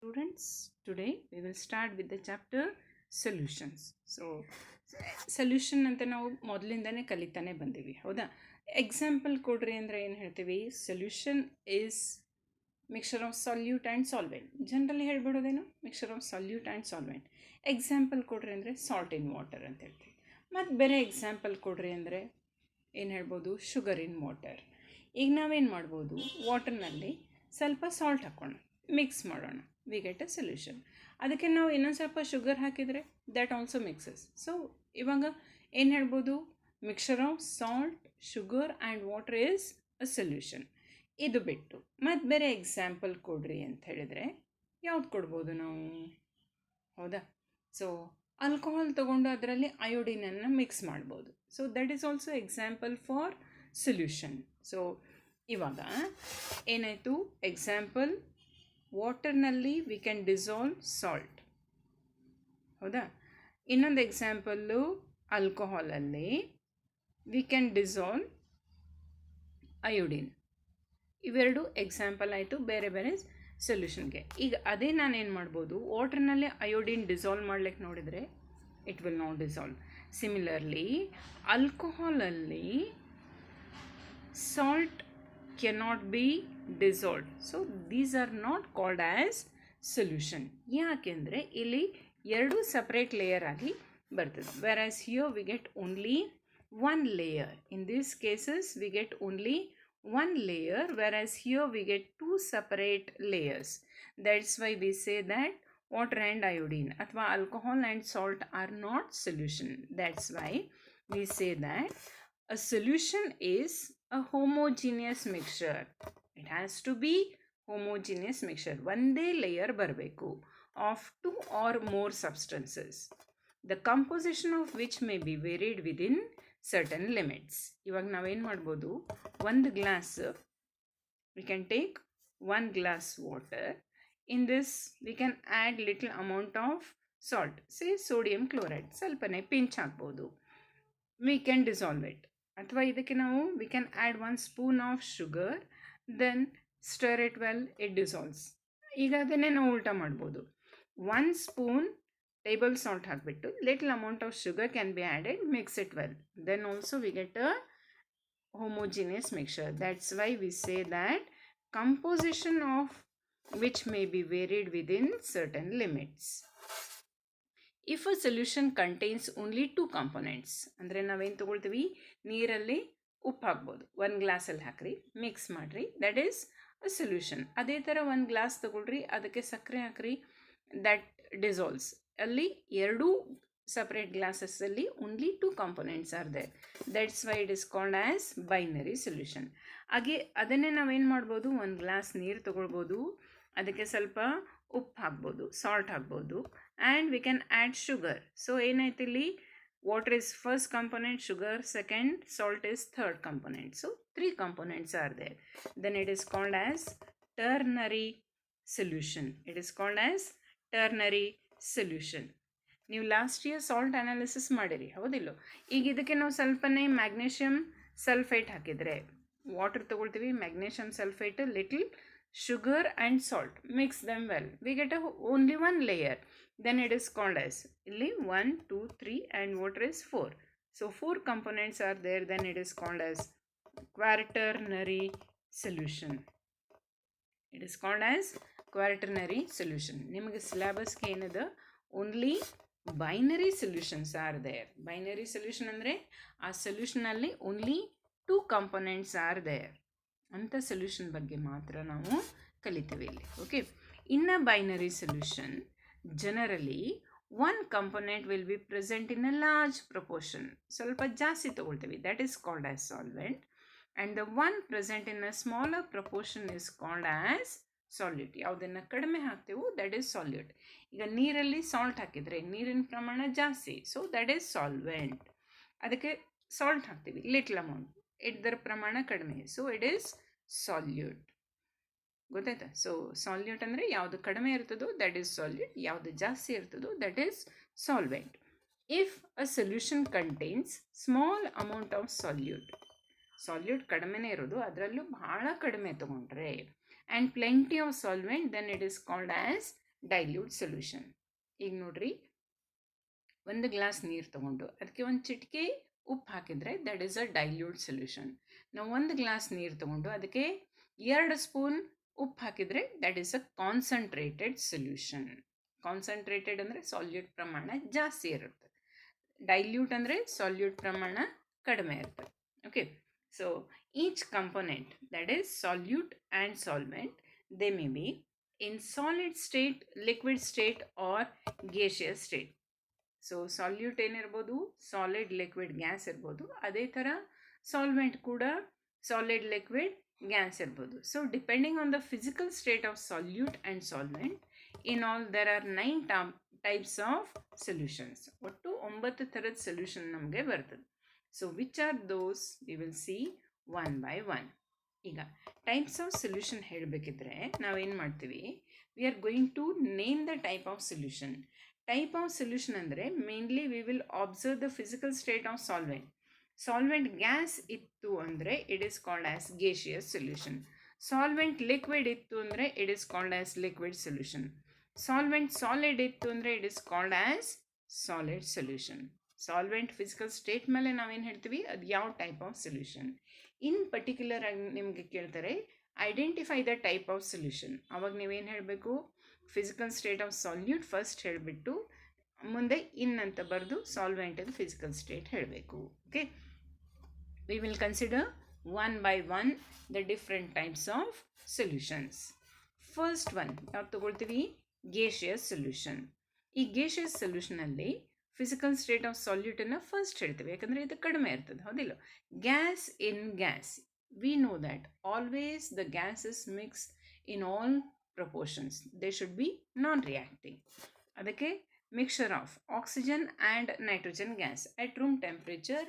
Students, today we will start with the chapter solutions. So solution ಅಂತ ನಾವು ಮೊದಲಿಂದನೇ ಕಲಿತಾನೆ ಬಂದೀವಿ, ಹೌದಾ? ಎಕ್ಸಾಂಪಲ್ ಕೊಡ್ರಿ ಅಂದರೆ ಏನು ಹೇಳ್ತೀವಿ? Solution is mixture of solute and solvent. Generally ಹೇಳ್ಬಿಡೋದೇನು? Mixture of solute and solvent. Example ಕೊಡ್ರಿ ಅಂದರೆ ಸಾಲ್ಟ್ ಇನ್ ವಾಟರ್ ಅಂತ ಹೇಳ್ತೀವಿ. ಮತ್ತು ಬೇರೆ ಎಕ್ಸಾಂಪಲ್ ಕೊಡ್ರಿ ಅಂದರೆ ಏನು ಹೇಳ್ಬೋದು? Sugar in water. ಈಗ ನಾವೇನು ಮಾಡ್ಬೋದು? ವಾಟರ್ನಲ್ಲಿ ಸ್ವಲ್ಪ ಸಾಲ್ಟ್ ಹಾಕೋಣ, ಮಿಕ್ಸ್ ಮಾಡೋಣ, ವಿ ಗೆಟ್ ಅ ಸೊಲ್ಯೂಷನ್. ಅದಕ್ಕೆ ನಾವು ಇನ್ನೊಂದು ಸ್ವಲ್ಪ ಶುಗರ್ ಹಾಕಿದರೆ ದ್ಯಾಟ್ ಆಲ್ಸೋ ಮಿಕ್ಸಸ್. ಸೊ ಇವಾಗ ಏನು ಹೇಳ್ಬೋದು? Mixture of salt, sugar and water is a solution. ಇದು ಬಿಟ್ಟು ಮತ್ತು ಬೇರೆ ಎಕ್ಸಾಂಪಲ್ ಕೊಡ್ರಿ ಅಂತ ಹೇಳಿದರೆ ಯಾವ್ದು ಕೊಡ್ಬೋದು ನಾವು? ಹೌದಾ? ಸೊ ಆಲ್ಕೋಹಾಲ್ ತೊಗೊಂಡು ಅದರಲ್ಲಿ ಅಯೋಡಿನನ್ನು ಮಿಕ್ಸ್ ಮಾಡ್ಬೋದು. So that is also example for solution. So ಇವಾಗ ಏನಾಯಿತು? ಎಕ್ಸಾಂಪಲ್, ವಾಟರ್ನಲ್ಲಿ ವಿ ಕ್ಯಾನ್ ಡಿಸಾಲ್ವ್ ಸಾಲ್ಟ್, ಹೌದಾ? ಇನ್ನೊಂದು ಎಕ್ಸಾಂಪಲ್ಲು, ಆಲ್ಕೋಹಾಲಲ್ಲಿ ವಿ ಕ್ಯಾನ್ ಡಿಸಾಲ್ವ್ ಅಯೋಡಿನ್. ಇವೆರಡು ಎಕ್ಸಾಂಪಲ್ ಆಯಿತು ಬೇರೆ ಬೇರೆ ಸೊಲ್ಯೂಷನ್ಗೆ. ಈಗ ಅದೇ ನಾನೇನು ಮಾಡ್ಬೋದು? ವಾಟರ್ನಲ್ಲಿ ಅಯೋಡಿನ್ ಡಿಸಾಲ್ವ್ ಮಾಡ್ಲಿಕ್ಕೆ ನೋಡಿದರೆ it will not dissolve. Similarly ಆಲ್ಕೋಹಾಲಲ್ಲಿ salt cannot be dissolved. So these are not called as solution. ಯಾಕೆಂದರೆ ಇಲ್ಲಿ ಎರಡು ಸಪ್ರೇಟ್ ಲೇಯರ್ ಆಗಿ ಬರ್ತದೆ. Whereas here we get only one layer. In these cases we get only one layer, whereas here we get two separate layers. That's why we say that water and iodine ಅಥವಾ alcohol and salt are not solution. That's why we say that a solution is a homogeneous mixture. It has to be homogeneous mixture. ಒಂದೇ layer ಬರಬೇಕು of two or more substances, the composition of which may be varied within certain limits. ಇವಾಗ ನಾವೇನು ಮಾಡ್ಬೋದು? ಒಂದು glass, we can take one glass water. In this we can add little amount of salt, say sodium chloride, ಸ್ವಲ್ಪನೇ pinch ಹಾಕ್ಬೋದು. We can dissolve it. ಅಥವಾ ಇದಕ್ಕೆ ನಾವು we can add 1 spoon of sugar, then stir it well, it dissolves. ಈಗ ಅದನ್ನೇ ನಾವು ಉಲ್ಟಾ ಮಾಡ್ಬೋದು. 1 ಸ್ಪೂನ್ ಟೇಬಲ್ ಸಾಲ್ಟ್ ಹಾಕಿಬಿಟ್ಟು little amount of sugar can be added, mix it well, then also we get a homogeneous mixture. That's why we say that composition of which may be varied within certain limits. If a solution contains only 2 components, ಅಂದರೆ ನಾವೇನು ತೊಗೊಳ್ತೀವಿ? ನೀರಲ್ಲಿ ಉಪ್ಪು ಹಾಕ್ಬೋದು, 1 ಗ್ಲಾಸಲ್ಲಿ ಹಾಕ್ರಿ, mix ಮಾಡಿರಿ, that is a solution. ಅದೇ ಥರ 1 ಗ್ಲಾಸ್ ತೊಗೊಳ್ರಿ, ಅದಕ್ಕೆ ಸಕ್ಕರೆ ಹಾಕ್ರಿ, ದ್ಯಾಟ್ ಡಿಸಾಲ್ವ್ಸ್. ಅಲ್ಲಿ ಎರಡೂ ಸಪ್ರೇಟ್ ಗ್ಲಾಸಸ್ಸಲ್ಲಿ only 2 components are there. That's why it is called as binary solution. ಹಾಗೆ ಅದನ್ನೇ ನಾವೇನು ಮಾಡ್ಬೋದು? 1 ಗ್ಲಾಸ್ ನೀರು ತೊಗೊಳ್ಬೋದು, ಅದಕ್ಕೆ ಸ್ವಲ್ಪ ಉಪ್ಪು ಹಾಕ್ಬೋದು, ಸಾಲ್ಟ್ ಹಾಕ್ಬೋದು, and we can add sugar. So ಏನಾಯ್ತು ಇಲ್ಲಿ? Water is first component, sugar second, salt is third component. So 3 components are there. Then it is called as ternary solution. It is called as ternary solution. ನೀವು last year salt analysis ಮಾಡಿರಿ, ಹೌದಿಲ್ಲೋ? ಈಗ ಇದಕ್ಕೆ ನಾವು ಸ್ವಲ್ಪನೇ magnesium sulphate ಹಾಕಿದರೆ, water ತೊಗೊಳ್ತೀವಿ, magnesium sulphate, little sugar and salt, mix them well, we get only one layer. Then it is called as illi 1 2 3 and water is 4. So 4 components are there. Then it is called as quaternary solution. It is called as quaternary solution. ನಿಮಗೆ ಸಿಲೆಬಸ್ಗೆ ಏನದ? Only binary solutions are there. Binary solution ಅಂದರೆ ಆ ಸೊಲ್ಯೂಷನಲ್ಲಿ only 2 components are there ಅಂಥ solution ಬಗ್ಗೆ ಮಾತ್ರ ನಾವು ಕಲಿತೇವೆ ಇಲ್ಲಿ. Okay, in a binary solution generally 1 component will be present in a large proportion. ಸ್ವಲ್ಪ ಜಾಸ್ತಿ ತೊಗೊಳ್ತೀವಿ, that is called as solvent, and the 1 present in a smaller proportion is called as solute. ಯಾವುದನ್ನು ಕಡಿಮೆ ಹಾಕ್ತೇವೋ ದ್ಯಾಟ್ ಈಸ್ ಸಾಲ್ಯೂಟ್. ಈಗ ನೀರಲ್ಲಿ salt ಹಾಕಿದರೆ ನೀರಿನ ಪ್ರಮಾಣ ಜಾಸ್ತಿ, ಸೊ ದ್ಯಾಟ್ ಈಸ್ ಸಾಲ್ವೆಂಟ್. ಅದಕ್ಕೆ ಸಾಲ್ಟ್ ಹಾಕ್ತೀವಿ ಲಿಟ್ಲ್ ಅಮೌಂಟ್, ಇದರ ಪ್ರಮಾಣ ಕಡಿಮೆ, ಸೊ ಇಟ್ ಈಸ್ ಸಾಲ್ಯೂಟ್. ಗೊತ್ತಾಯ್ತಾ? ಸೊ ಸಾಲ್ಯೂಟ್ ಅಂದರೆ ಯಾವುದು ಕಡಿಮೆ ಇರ್ತದೋ ದ್ಯಾಟ್ ಈಸ್ ಸಾಲ್ಯೂಟ್, ಯಾವುದು ಜಾಸ್ತಿ ಇರ್ತದೋ that is solvent. If a solution contains small amount of solute, solute ಕಡಿಮೆನೇ ಇರೋದು, ಅದರಲ್ಲೂ ಬಹಳ ಕಡಿಮೆ ತೊಗೊಂಡ್ರೆ, and plenty of solvent, then it is called as dilute solution. ಈಗ ನೋಡ್ರಿ, ಒಂದು ಗ್ಲಾಸ್ ನೀರು ತೊಗೊಂಡು ಅದಕ್ಕೆ ಒಂದು ಚಿಟಿಕೆ ಉಪ್ಪು ಹಾಕಿದರೆ that is a dilute solution. ನಾವು ಒಂದು ಗ್ಲಾಸ್ ನೀರು ತೊಗೊಂಡು ಅದಕ್ಕೆ 2 ಸ್ಪೂನ್ ಉಪ್ಪು ಹಾಕಿದರೆ that is a concentrated solution. Concentrated ಅಂದರೆ ಸಾಲ್ಯೂಟ್ ಪ್ರಮಾಣ ಜಾಸ್ತಿ ಇರುತ್ತೆ, ಡೈಲ್ಯೂಟ್ ಅಂದರೆ ಸಾಲ್ಯೂಟ್ ಪ್ರಮಾಣ ಕಡಿಮೆ ಇರ್ತದೆ. Okay, so each component that is solute and solvent they may be in solid state, liquid state or gaseous state. So solute ಏನಿರ್ಬೋದು, solid, liquid, gas ಇರ್ಬೋದು. ಅದೇ ಥರ ಸಾಲ್ವೆಂಟ್ ಕೂಡ ಸಾಲಿಡ್, ಲಿಕ್ವಿಡ್, ಗ್ಯಾಸ್ ಇರ್ಬೋದು. So depending on the physical state of solute and solvent, in all there R 9 types of solutions. ಒಟ್ಟು 9 ಥರದ solution ನಮಗೆ ಬರ್ತದೆ. So which are those we will see one by one. ಈಗ types of solution ಹೇಳಬೇಕಿದ್ರೆ ನಾವೇನು ಮಾಡ್ತೀವಿ, we are going to name the type of solution. Type of solution ಅಂದರೆ mainly we will observe the physical state of solvent. Solvent gas ಇತ್ತು ಅಂದರೆ it is called as gaseous solution. Solvent liquid ಇತ್ತು ಅಂದರೆ it is called as liquid solution. Solvent solid ಇತ್ತು ಅಂದರೆ it is called as solid solution. Solvent physical state ಮೇಲೆ ನಾವೇನು ಹೇಳ್ತೀವಿ, ಅದು ಯಾವ type of solution. In particular ಆಗಿ ನಿಮಗೆ ಕೇಳ್ತಾರೆ identify the type of solution. ಅವಾಗ ನೀವೇನು ಹೇಳಬೇಕು, physical state of salute first ಹೇಳಿಬಿಟ್ಟು ಮುಂದೆ ಇನ್ ಅಂತ ಬರೆದು ಸಾಲ್ವೆಂಟದ ಫಿಸಿಕಲ್ ಸ್ಟೇಟ್ ಹೇಳಬೇಕು. Okay, we will consider one by one the different types of solutions. First one ಯಾವ್ದು ತಗೊಳ್ತೀವಿ, ಗೇಷಿಯಸ್ ಸೊಲ್ಯೂಷನ್. ಈ ಗೇಷಿಯಸ್ ಸೊಲ್ಯೂಷನಲ್ಲಿ ಫಿಸಿಕಲ್ ಸ್ಟೇಟ್ ಆಫ್ ಸಾಲ್ಯೂಟನ್ನು ಫಸ್ಟ್ ಹೇಳ್ತೀವಿ, ಯಾಕಂದರೆ ಇದು ಕಡಿಮೆ ಇರ್ತದೆ, ಹೌದಿಲ್ಲ. Gas in gas, we know that always the gases mix in all proportions, they should be non reacting. ಅದಕ್ಕೆ mixture of oxygen and nitrogen gas at room temperature.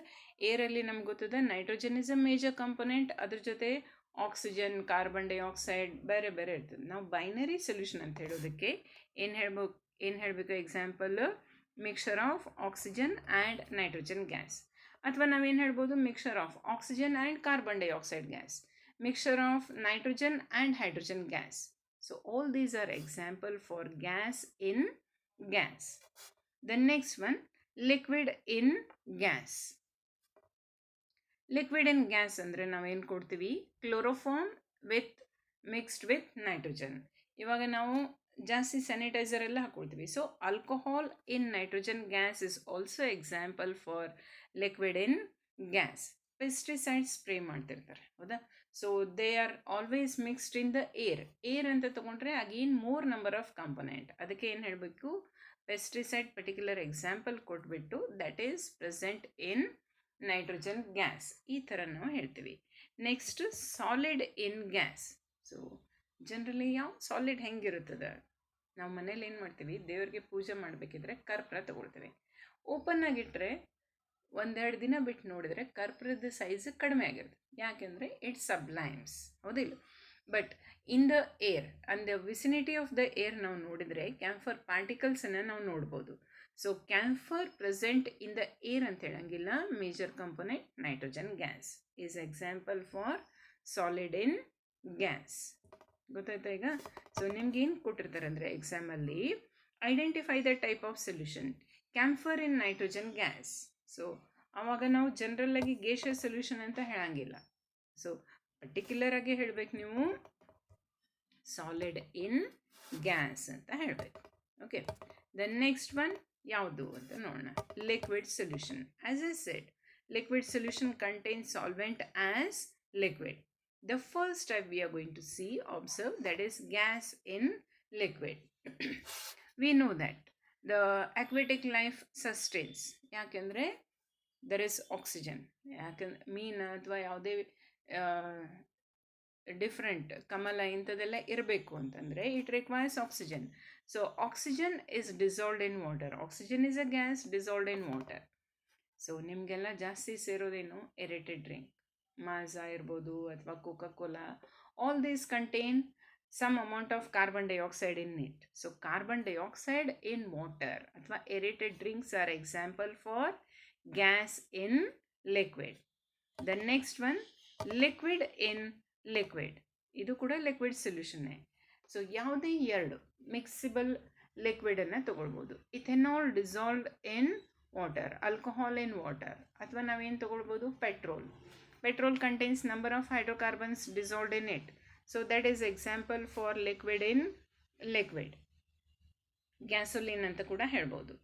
ಏರಲ್ಲಿ ನಮ್ಗೆ ಗೊತ್ತದೆ nitrogen is a major component, ಅದ್ರ ಜೊತೆ oxygen, carbon dioxide ಬೇರೆ ಬೇರೆ ಇರ್ತದೆ. ನಾವು ಬೈನರಿ ಸೊಲ್ಯೂಷನ್ ಅಂತ ಹೇಳೋದಕ್ಕೆ ಏನು ಹೇಳಬೇಕು example, mixture of oxygen and nitrogen gas. ಅಥವಾ ನಾವೇನು ಹೇಳ್ಬೋದು, mixture of oxygen and carbon dioxide gas, mixture of nitrogen and hydrogen gas. So all these are example for gas in gas. The next one, liquid in gas. Liquid in gas ಅಂದರೆ ನಾವೇನು ಕೊಡ್ತೀವಿ, chloroform mixed with nitrogen. ಇವಾಗ ನಾವು ಜಾಸ್ತಿ sanitiser ಎಲ್ಲ ಹಾಕೊಳ್ತೀವಿ. So alcohol in nitrogen gas is also example for liquid in gas. Pesticide spray ಮಾಡ್ತಿರ್ತಾರೆ, ಹೌದಾ. So they are always mixed in the air ಅಂತ ತೊಗೊಂಡ್ರೆ again more number of component. ಅದಕ್ಕೆ ಏನು ಹೇಳಬೇಕು, ಪೆಸ್ಟಿಸೈಡ್ ಪರ್ಟಿಕ್ಯುಲರ್ ಎಕ್ಸಾಂಪಲ್ ಕೊಟ್ಬಿಟ್ಟು that is present in nitrogen gas, ಈ ಥರ ನಾವು ಹೇಳ್ತೀವಿ. Next solid in gas. So generally ಯಾವ ಸಾಲಿಡ್ ಹೆಂಗಿರುತ್ತದೆ, ನಾವು ಮನೇಲಿ ಏನು ಮಾಡ್ತೀವಿ, ದೇವರಿಗೆ ಪೂಜೆ ಮಾಡಬೇಕಿದ್ರೆ ಕರ್ಪೂರ ತಗೊಳ್ತೀವಿ. ಓಪನ್ ಆಗಿಟ್ಟರೆ 1-2 ದಿನ ಬಿಟ್ಟು ನೋಡಿದರೆ ಕರ್ಪೂರದ ಸೈಜ್ ಕಡಿಮೆ ಆಗಿರುತ್ತೆ, ಯಾಕೆಂದರೆ ಇಟ್ ಸಬ್ಲೈಮ್ಸ್, ಹೌದಿಲ್ಲ. But in the air and the vicinity of the air ನಾವು ನೋಡಿದರೆ ಕ್ಯಾಂಫರ್ ಪಾರ್ಟಿಕಲ್ಸನ್ನು ನಾವು ನೋಡ್ಬೋದು. So camphor present in the air ಅಂತ ಹೇಳಂಗಿಲ್ಲ. Major component nitrogen gas is example for solid in gas. ಗೊತ್ತಾಯ್ತಾ ಈಗ. ಸೊ ನಿಮ್ಗೇನು ಕೊಟ್ಟಿರ್ತಾರೆ ಅಂದರೆ ಎಕ್ಸಾಮಲ್ಲಿ, identify the type of solution, camphor in nitrogen gas. So ಆವಾಗ ನಾವು ಜನರಲ್ಲಾಗಿ ಗೇಷಿಯಸ್ ಸೊಲ್ಯೂಷನ್ ಅಂತ ಹೇಳಂಗಿಲ್ಲ. ಸೊ ಪರ್ಟಿಕ್ಯುಲರ್ ಆಗಿ ಹೇಳಬೇಕು, ನೀವು ಸಾಲಿಡ್ ಇನ್ ಗ್ಯಾಸ್ ಅಂತ ಹೇಳಬೇಕು. ಓಕೆ, ದ ನೆಕ್ಸ್ಟ್ ಒನ್ ಯಾವುದು ಅಂತ ನೋಡೋಣ, liquid solution. As I said, liquid solution contains solvent as liquid. The first type we are going to see, observe, that is gas in liquid. We know that the aquatic life sustains ಯಾಕೆಂದರೆ there is oxygen. ಯಾಕಂದ್ರೆ ಮೀನು ಅಥವಾ ಯಾವುದೇ different ಕಮಲ ಇಂಥದ್ದೆಲ್ಲ ಇರಬೇಕು ಅಂತಂದರೆ it requires oxygen. So oxygen is dissolved in water. Oxygen is a gas dissolved in water. So ನಿಮಗೆಲ್ಲ ಜಾಸ್ತಿ ಸೇರೋದೇನು, ಎರೇಟೆಡ್ ಡ್ರಿಂಕ್, ಮಾಝಾ ಇರ್ಬೋದು ಅಥವಾ Coca Cola. All these contain some amount of carbon dioxide in it. So carbon dioxide in water ಅಥವಾ aerated drinks are example for gas in liquid. The next one, liquid in liquid. ಇದು ಕೂಡ liquid ಸೊಲ್ಯೂಷನ್ನೇ. So ಯಾವುದೇ ಎರಡು miscible ಲಿಕ್ವಿಡನ್ನು ತೊಗೊಳ್ಬೋದು. Ethanol dissolved in water, alcohol in water, ಅಥವಾ ನಾವೇನು ತೊಗೊಳ್ಬೋದು, petrol contains number of hydrocarbons dissolved in it. So that is example for liquid in liquid. Gasoline ಅಂತ ಕೂಡ ಹೇಳ್ಬೋದು.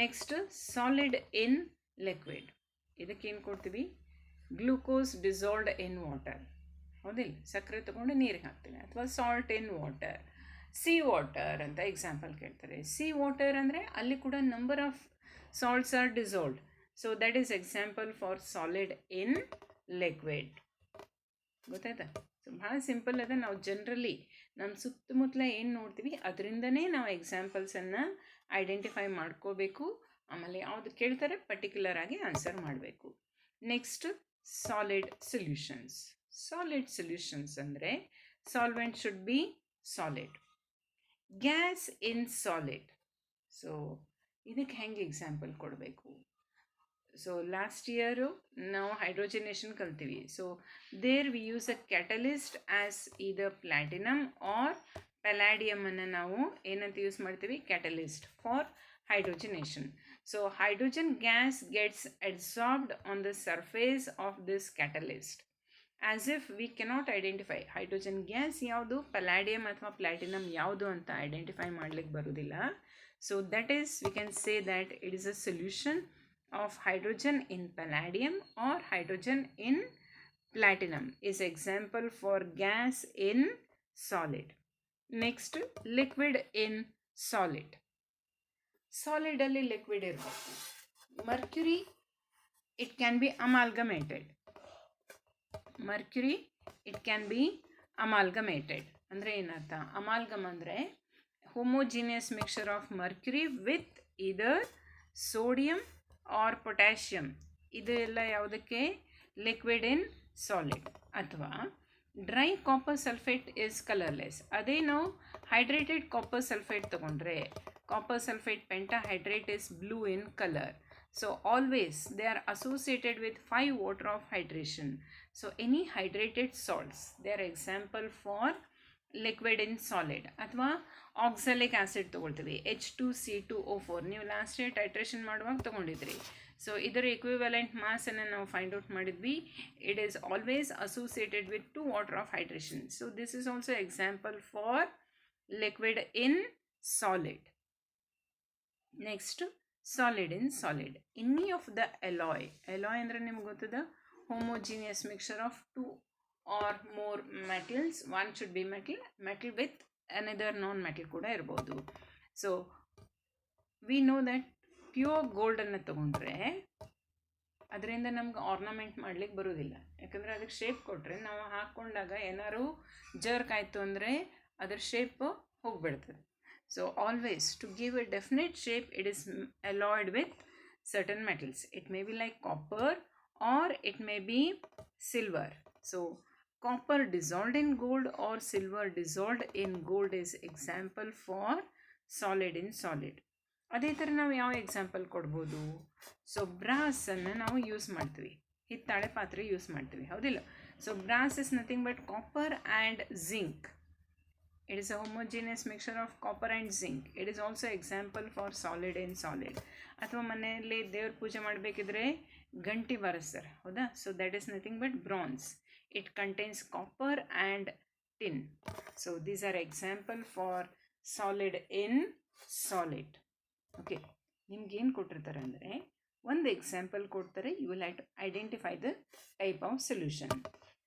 ನೆಕ್ಸ್ಟ್ ಸಾಲಿಡ್ ಇನ್ ಲಿಕ್ವಿಡ್, ಇದಕ್ಕೇನು ಕೊಡ್ತೀವಿ, ಗ್ಲೂಕೋಸ್ ಡಿಸಾಲ್ವ್ಡ್ ಇನ್ ವಾಟರ್, ಹೌದಿಲ್ಲ, ಸಕ್ಕರೆ ತೊಗೊಂಡು ನೀರಿಗೆ ಹಾಕ್ತೀವಿ. ಅಥವಾ salt in water, C water ಅಂತ ಎಕ್ಸಾಂಪಲ್ ಕೇಳ್ತಾರೆ. ಸಿ ವಾಟರ್ ಅಂದರೆ ಅಲ್ಲಿ ಕೂಡ number of salts R dissolved. So that is example for solid in liquid. ಗೊತ್ತಾಯ್ತಾ? ಸೊ ಭಾಳ ಸಿಂಪಲ್ ಅದ. ನಾವು ಜನರಲಿ ನಮ್ಮ ಸುತ್ತಮುತ್ತಲ ಏನು ನೋಡ್ತೀವಿ ಅದರಿಂದನೇ ನಾವು ಎಕ್ಸಾಂಪಲ್ಸನ್ನು ಐಡೆಂಟಿಫೈ ಮಾಡ್ಕೋಬೇಕು. ಆಮೇಲೆ ಯಾವುದು ಕೇಳ್ತಾರೆ ಪರ್ಟಿಕ್ಯುಲರ್ ಆಗಿ ಆನ್ಸರ್ ಮಾಡಬೇಕು. Next solid solutions. Solid solutions ಅಂದರೆ solvent should be solid. Gas in solid. So ಇದಕ್ಕೆ ಹೆಂಗೆ ಎಕ್ಸಾಂಪಲ್ ಕೊಡಬೇಕು? ಸೊ ಲಾಸ್ಟ್ ಇಯರು ನಾವು ಹೈಡ್ರೋಜನೇಷನ್ ಕಲ್ತೀವಿ. So there we use a catalyst as either platinum or ಪೆಲಾಡಿಯಮನ್ನು ನಾವು ಏನಂತ ಯೂಸ್ ಮಾಡ್ತೀವಿ, catalyst for hydrogenation. So hydrogen gas gets absorbed on the surface of this catalyst as if we cannot identify hydrogen gas ಯಾವುದು, palladium ಅಥವಾ platinum ಯಾವುದು ಅಂತ identify ಮಾಡಲಿಕ್ಕೆ ಬರೋದಿಲ್ಲ. So that is we can say that it is a solution of hydrogen in palladium or hydrogen in platinum is example for gas in solid. Next, liquid in solid. Solid alli liquid irbodu. Mercury, it can be amalgamated. Mercury, it can be amalgamated. Andre enartha, amalgam andre homogeneous mixture of mercury with either sodium or potassium. ಇದು ಎಲ್ಲ ಯಾವುದಕ್ಕೆ, liquid in solid. ಅಥವಾ dry copper sulphate is colourless. ಅದೇ ನಾವು hydrated copper sulphate ತೊಗೊಂಡ್ರೆ copper sulphate pentahydrate is blue in colour. So always they are associated with 5 water of hydration. So any hydrated salts they are example for liquid in solid. ಅಥವಾ oxalic acid ತೊಗೊಳ್ತೀವಿ, H2C2O4. ನೀವು last year titration ಮಾಡುವಾಗ ತೊಗೊಂಡಿದ್ರಿ. So ಇದರ equivalent ಮಾಸನ್ನು ನಾವು find out ಮಾಡಿದ್ವಿ. It is always associated with 2 water of hydration. So this is also example for liquid in solid. Next solid in solid. Any of the alloy ಅಂದರೆ ನಿಮ್ಗೆ ಗೊತ್ತದ, homogeneous mixer of 2 or more metals. One should be metal with another non-metal ಕೂಡ ಇರ್ಬೋದು. So we know that pure ಗೋಲ್ಡನ್ನು ತೊಗೊಂಡ್ರೆ ಅದರಿಂದ ನಮ್ಗೆ ornament ಮಾಡ್ಲಿಕ್ಕೆ ಬರೋದಿಲ್ಲ. ಯಾಕಂದರೆ ಅದಕ್ಕೆ ಶೇಪ್ ಕೊಟ್ಟರೆ ನಾವು ಹಾಕ್ಕೊಂಡಾಗ ಏನಾದ್ರು ಜರ್ಕ್ ಆಯಿತು ಅಂದರೆ ಅದರ ಶೇಪ್ ಹೋಗಿಬಿಡ್ತದೆ. So always to give a definite shape it is alloyed with certain metals. It may be like copper or it may be silver. So copper dissolved in gold or silver dissolved in gold is example for solid in solid. ಅದೇ ಥರ ನಾವು ಯಾವ example ಕೊಡ್ಬೋದು? So ಬ್ರಾಸನ್ನು ನಾವು use ಮಾಡ್ತೀವಿ, ಹಿತ್ತಾಳೆ ಪಾತ್ರೆ use ಮಾಡ್ತೀವಿ, ಹೌದಿಲ್ಲ? So brass is nothing but copper and zinc. It is a homogeneous mixer of copper and zinc. It is also example for solid in solid. ಅಥವಾ ಮನೆಯಲ್ಲಿ ದೇವ್ರ ಪೂಜೆ ಮಾಡಬೇಕಿದ್ರೆ ಗಂಟಿ ಬಾರಿಸ್ತಾರೆ, ಹೌದಾ? So that is nothing but bronze. It contains copper and tin. So these are example for solid in solid. Okay, ನಿಮ್ಗೆ ಏನು ಕೊಟ್ಟಿರ್ತಾರೆ ಅಂದರೆ ಒಂದು ಎಕ್ಸಾಂಪಲ್ ಕೊಡ್ತಾರೆ, you will have to identify the type of solution.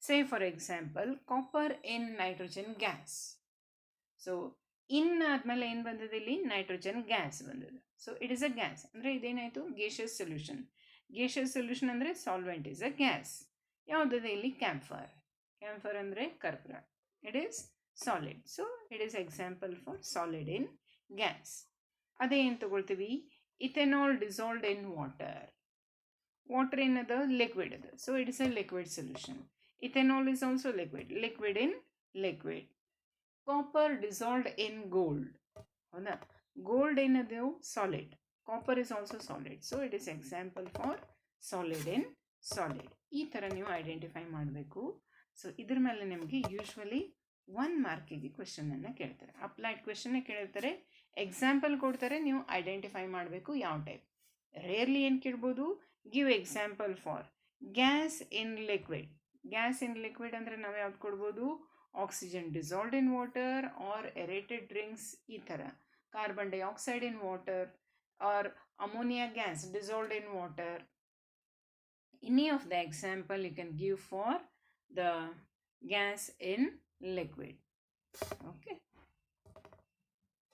Say for example copper in nitrogen gas. So in ಆದಮೇಲೆ ಏನು ಬಂದಿದೆ ಇಲ್ಲಿ, ನೈಟ್ರೋಜನ್ ಗ್ಯಾಸ್ ಬಂದಿದೆ. So it is a gas ಅಂದರೆ ಇದೇನಾಯಿತು, ಗೇಷಿಯಸ್ ಸೊಲ್ಯೂಷನ್. ಗೇಷಿಯಸ್ ಸೊಲ್ಯೂಷನ್ ಅಂದರೆ ಸಾಲ್ವೆಂಟ್ ಈಸ್ ಅ ಗ್ಯಾಸ್. ಯಾವುದಿದೆ ಇಲ್ಲಿ, ಕ್ಯಾಂಫರ್ ಅಂದರೆ ಕರ್ಪೂರ. It is solid. So it is example for solid in gas. ಅದೇ ಏನು ತಗೊಳ್ತೀವಿ, ethanol dissolved in water. Water ಏನದು, ಲಿಕ್ವಿಡ್ ಅದು. So it is a liquid solution. Ethanol is also liquid in liquid. Copper dissolved in gold, ಹೌದಾ? Gold ಏನದು, solid. Copper is also solid. So it is example for solid in solid. ಈ ಥರ ನೀವು identify ಮಾಡಬೇಕು. So ಇದ್ರ ಮೇಲೆ ನಿಮಗೆ usually 1 ಮಾರ್ಕಿಗೆ ಕ್ವೆಶನನ್ನು ಕೇಳ್ತಾರೆ. ಅಪ್ಲೈಡ್ ಕ್ವೆಶನ್ನೇ ಕೇಳಿರ್ತಾರೆ, ಎಕ್ಸಾಂಪಲ್ ಕೊಡ್ತಾರೆ, ನೀವು ಐಡೆಂಟಿಫೈ ಮಾಡಬೇಕು ಯಾವ ಟೈಪ್. ರೇರ್ಲಿ ಏನು ಕೇಳ್ಬೋದು, give example for gas in liquid. Gas in liquid ಅಂದರೆ ನಾವು ಯಾವ್ದು ಕೊಡ್ಬೋದು, oxygen dissolved in water or aerated drinks ಈ ಥರ. Carbon dioxide in water or ammonia gas dissolved in water. Any of the example you can give for the gas in liquid. Okay.